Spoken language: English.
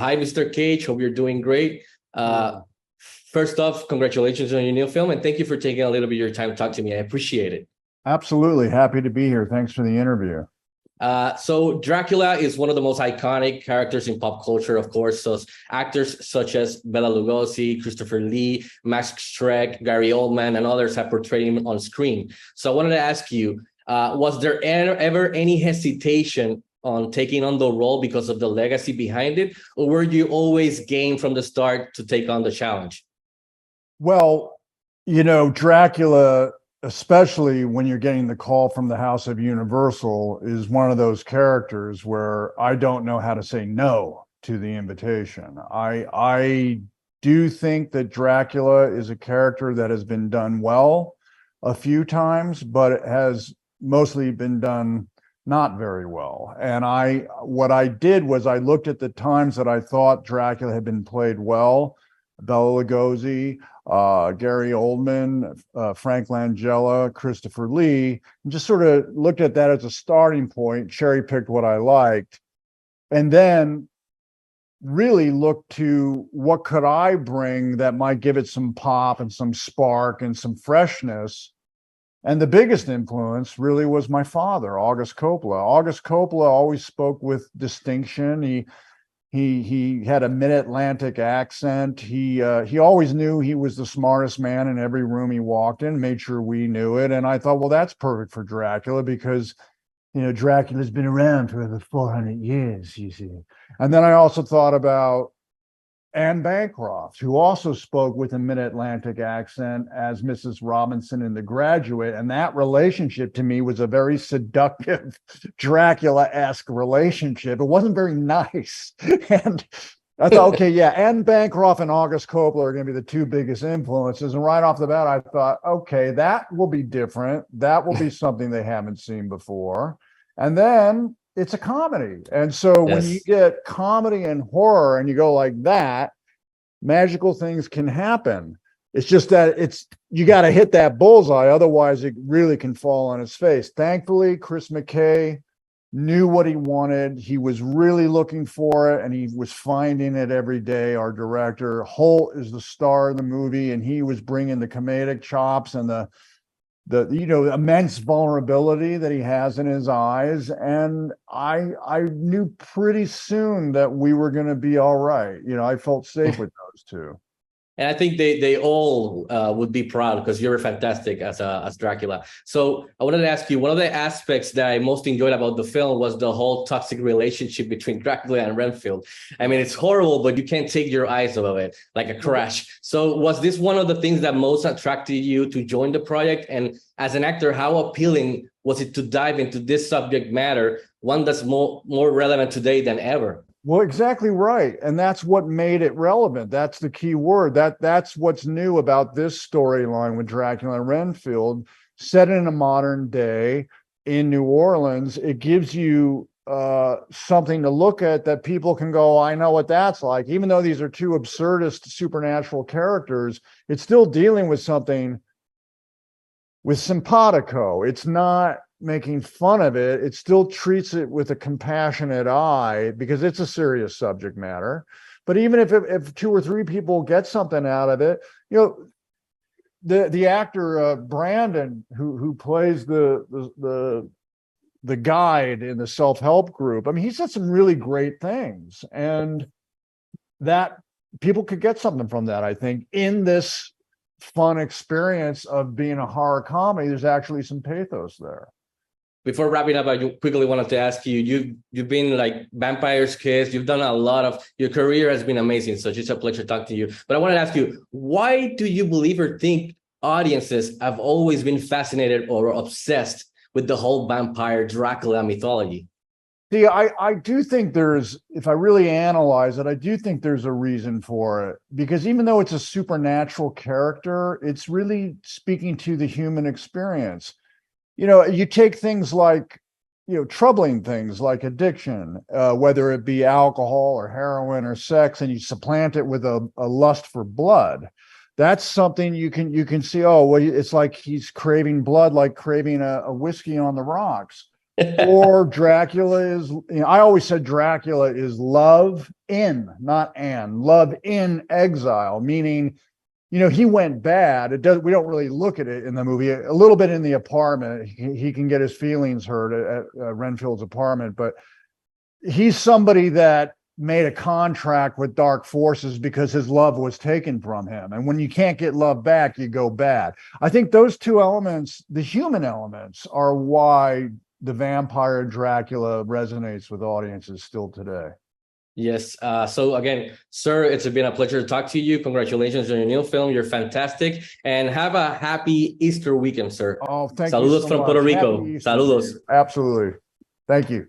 Hi, Mr. Cage. Hope you're doing great. Uh, First off, congratulations on your new film, and thank you for taking a little bit of your time to talk to me. I appreciate it. Absolutely. Happy to be here. Thanks for the interview. So Dracula is one of the most iconic characters in pop culture, of course. So actors such as Bela Lugosi, Christopher Lee, Max Schreck, Gary Oldman, and others have portrayed him on screen. So I wanted to ask you, was there ever any hesitation on taking on the role because of the legacy behind it, or were you always game from the start to take on the challenge? Well, Dracula, especially when you're getting the call from the House of Universal, is one of those characters where I don't know how to say no to the invitation. I do think that Dracula is a character that has been done well a few times, but it has mostly been done not very well. And what I did was I looked at the times that I thought Dracula had been played well. Bela Lugosi, Gary Oldman, Frank Langella, Christopher Lee, and just sort of looked at that as a starting point, cherry picked what I liked, and then really looked to what could I bring that might give it some pop and some spark and some freshness. And the biggest influence really was my father, August Coppola. August Coppola always spoke with distinction. He had a mid-Atlantic accent. He always knew he was the smartest man in every room he walked in, made sure we knew it. And I thought, well, that's perfect for Dracula because, Dracula's been around for over 400 years, you see. And then I also thought about Anne Bancroft, who also spoke with a mid-Atlantic accent as Mrs. Robinson in The Graduate. And that relationship to me was a very seductive, Dracula-esque relationship. It wasn't very nice. And I thought, okay, yeah, Anne Bancroft and August Coppola are going to be the two biggest influences. And right off the bat, I thought, okay, that will be different. That will be something they haven't seen before. And then it's a comedy. And so when you Yes. get comedy and horror and you go like that, magical things can happen. It's just that you got to hit that bullseye. Otherwise, it really can fall on its face. Thankfully, Chris McKay knew what he wanted. He was really looking for it and he was finding it every day. Our director, Holt, is the star of the movie, and he was bringing the comedic chops and the immense vulnerability that he has in his eyes. And I knew pretty soon that we were going to be all right. I felt safe with those two. And I think they all would be proud because you're fantastic as Dracula. So I wanted to ask you, one of the aspects that I most enjoyed about the film was the whole toxic relationship between Dracula and Renfield. I mean, it's horrible, but you can't take your eyes off of it, like a crash. So was this one of the things that most attracted you to join the project? And as an actor, how appealing was it to dive into this subject matter, one that's more relevant today than ever? Well, exactly right. And that's what made it relevant. That's the key word. That's what's new about this storyline with Dracula and Renfield, set in a modern day in New Orleans. It gives you something to look at that people can go, I know what that's like. Even though these are two absurdist supernatural characters, it's still dealing with something with simpatico. It's not making fun of it. It still treats it with a compassionate eye because it's a serious subject matter. But even if two or three people get something out of it, the actor Brandon, who plays the guide in the self-help group, I mean, he said some really great things, and that people could get something from that. I think in this fun experience of being a horror comedy, there's actually some pathos there. Before wrapping up, I quickly wanted to ask you, you've been like Vampire's Kiss, you've done a lot of, your career has been amazing, so it's just a pleasure talking to you. But I want to ask you, why do you believe or think audiences have always been fascinated or obsessed with the whole vampire Dracula mythology? See, I do think if I really analyze it, I do think there's a reason for it. Because even though it's a supernatural character, it's really speaking to the human experience. You take things like, troubling things like addiction, whether it be alcohol or heroin or sex, and you supplant it with a lust for blood. That's something you can see, oh, well, it's like he's craving blood, like craving a whiskey on the rocks. Or Dracula is, I always said Dracula is love in, not and, love in exile, meaning, he went bad. We don't really look at it in the movie. A little bit in the apartment, he can get his feelings hurt at Renfield's apartment, but he's somebody that made a contract with dark forces because his love was taken from him. And when you can't get love back, you go bad. I think those two elements, the human elements, are why the vampire Dracula resonates with audiences still today. Yes. So again, sir, it's been a pleasure to talk to you. Congratulations on your new film. You're fantastic. And have a happy Easter weekend, sir. Oh, thank Saludos you so from much. Puerto Rico. Happy Easter, Saludos. Absolutely. Thank you.